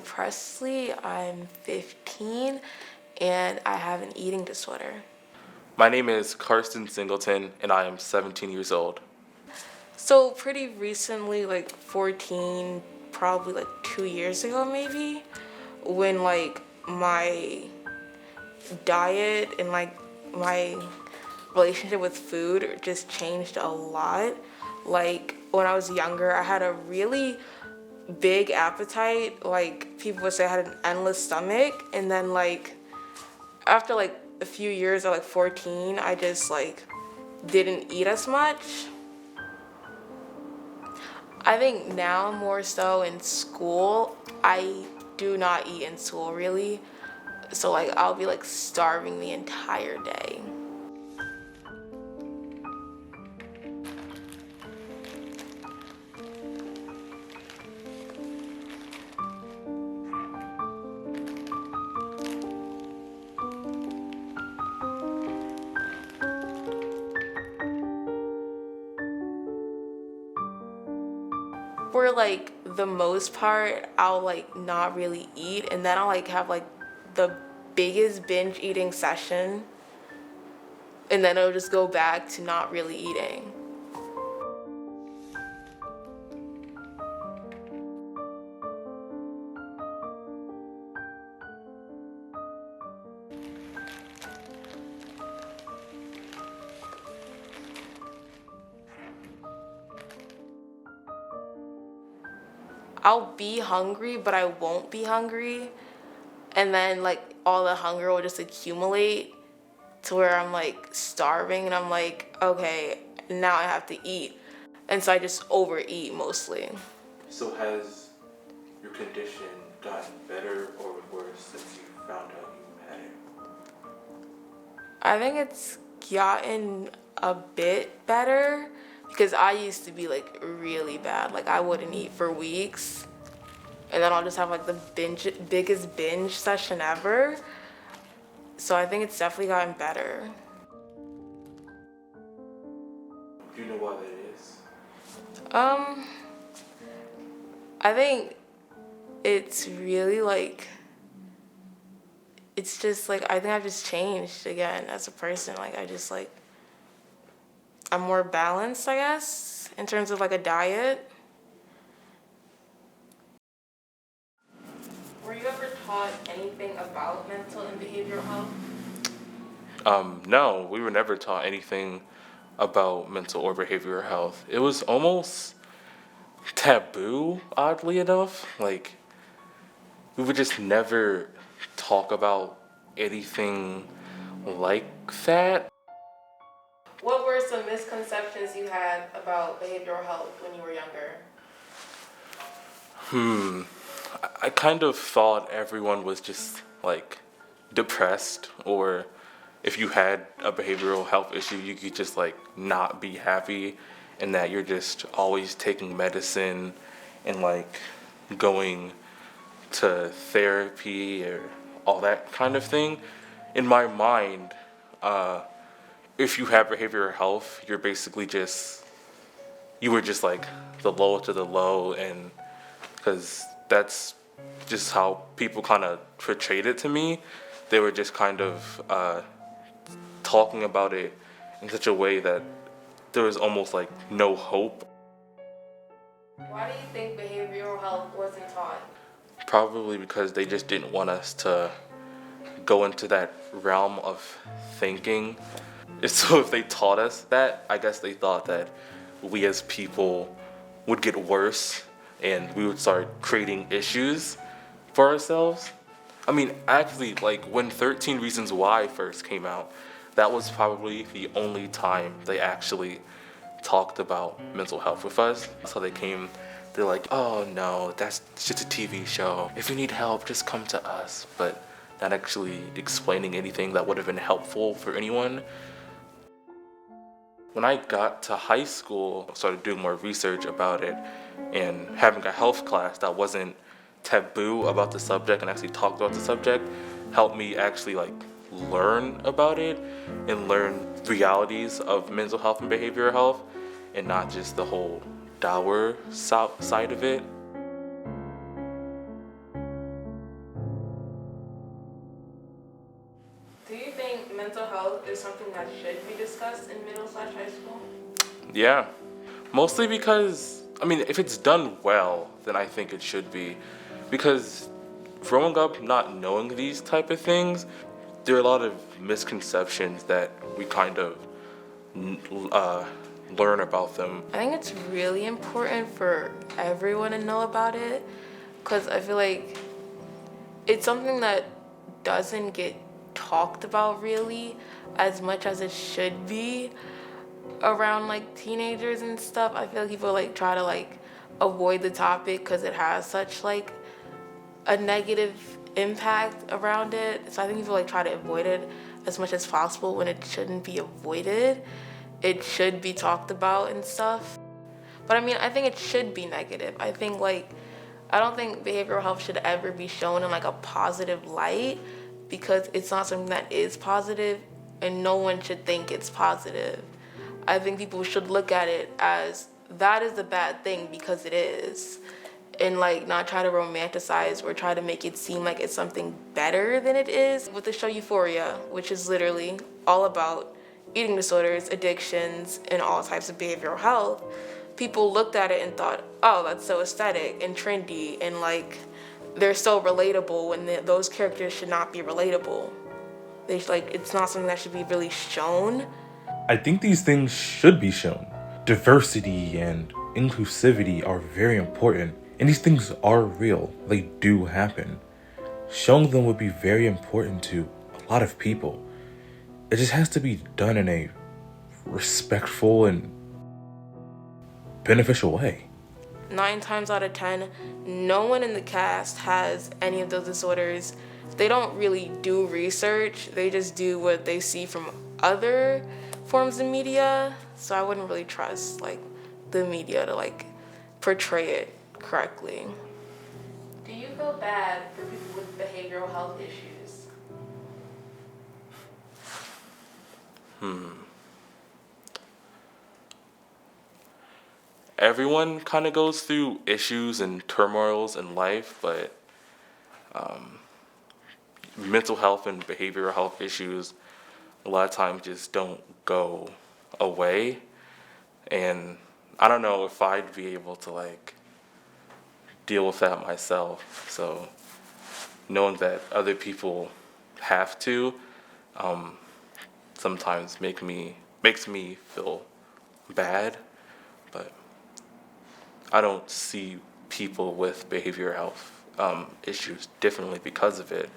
Presley. I'm 15 and I have an eating disorder. My name is Karston Singleton and I am 17 years old. So pretty recently, like 14, probably like 2 years ago maybe, when like my diet and like my relationship with food just changed a lot. Like when I was younger, I had a really big appetite. Like people would say I had an endless stomach, and then like after like a few years at like 14, I just like didn't eat as much. I think now more so in school, I do not eat in school really. So like I'll be like starving the entire day. For like the most part, I'll like not really eat, and then I'll like have like the biggest binge eating session, and then it'll just go back to not really eating. I'll be hungry, but I won't be hungry. And then like all the hunger will just accumulate to where I'm like starving and I'm like, okay, now I have to eat. And so I just overeat mostly. So has your condition gotten better or worse since you found out you had it? I think it's gotten a bit better because I used to be like really bad. Like I wouldn't eat for weeks, and then I'll just have like the biggest binge session ever. So I think it's definitely gotten better. Do you know why that is? I think it's really like, it's just like, I think I've just changed again as a person. Like I just like, I'm more balanced, I guess, in terms of like a diet. Were you ever taught anything about mental and behavioral health? No, we were never taught anything about mental or behavioral health. It was almost taboo, oddly enough. Like, we would just never talk about anything like that. What were some misconceptions you had about behavioral health when you were younger? I kind of thought everyone was just like depressed, or if you had a behavioral health issue, you could just like not be happy, and that you're just always taking medicine and like going to therapy or all that kind of thing. In my mind, if you have behavioral health, you're basically just, you were just like the lowest of the low, and because that's just how people kind of portrayed it to me. They were just kind of talking about it in such a way that there was almost like no hope. Why do you think behavioral health wasn't taught? Probably because they just didn't want us to go into that realm of thinking. So if they taught us that, I guess they thought that we as people would get worse and we would start creating issues for ourselves. I mean, actually, like when 13 Reasons Why first came out, that was probably the only time they actually talked about mental health with us. So they're like, oh no, that's just a TV show. If you need help, just come to us. But not actually explaining anything that would have been helpful for anyone. When I got to high school, I started doing more research about it, and having a health class that wasn't taboo about the subject and actually talked about the subject helped me actually like learn about it and learn realities of mental health and behavioral health, and not just the whole dour side of it. Do you think mental health is something that should be discussed in middle/high school? Yeah, mostly because, I mean, if it's done well, then I think it should be. Because growing up not knowing these type of things, there are a lot of misconceptions that we kind of learn about them. I think it's really important for everyone to know about it, because I feel like it's something that doesn't get talked about really as much as it should be around like teenagers and stuff. I feel like people like try to like avoid the topic because it has such like a negative impact around it. So I think people like try to avoid it as much as possible when it shouldn't be avoided. It should be talked about and stuff. But I mean, I think it should be negative. I don't think behavioral health should ever be shown in like a positive light, because it's not something that is positive and no one should think it's positive. I think people should look at it as that is the bad thing because it is, and like not try to romanticize or try to make it seem like it's something better than it is. With the show Euphoria, which is literally all about eating disorders, addictions, and all types of behavioral health, people looked at it and thought, oh, that's so aesthetic and trendy and like they're so relatable, when those characters should not be relatable. It's not something that should be really shown. I think these things should be shown. Diversity and inclusivity are very important, and these things are real. They do happen. Showing them would be very important to a lot of people. It just has to be done in a respectful and beneficial way. 9 times out of 10, no one in the cast has any of those disorders. They don't really do research. They just do what they see from other forms of media. So I wouldn't really trust like the media to like portray it correctly. Do you feel bad for people with behavioral health issues? Everyone kind of goes through issues and turmoils in life, but mental health and behavioral health issues a lot of times just don't go away. And I don't know if I'd be able to like deal with that myself. So knowing that other people have to sometimes makes me feel bad, but I don't see people with behavioral health issues differently because of it.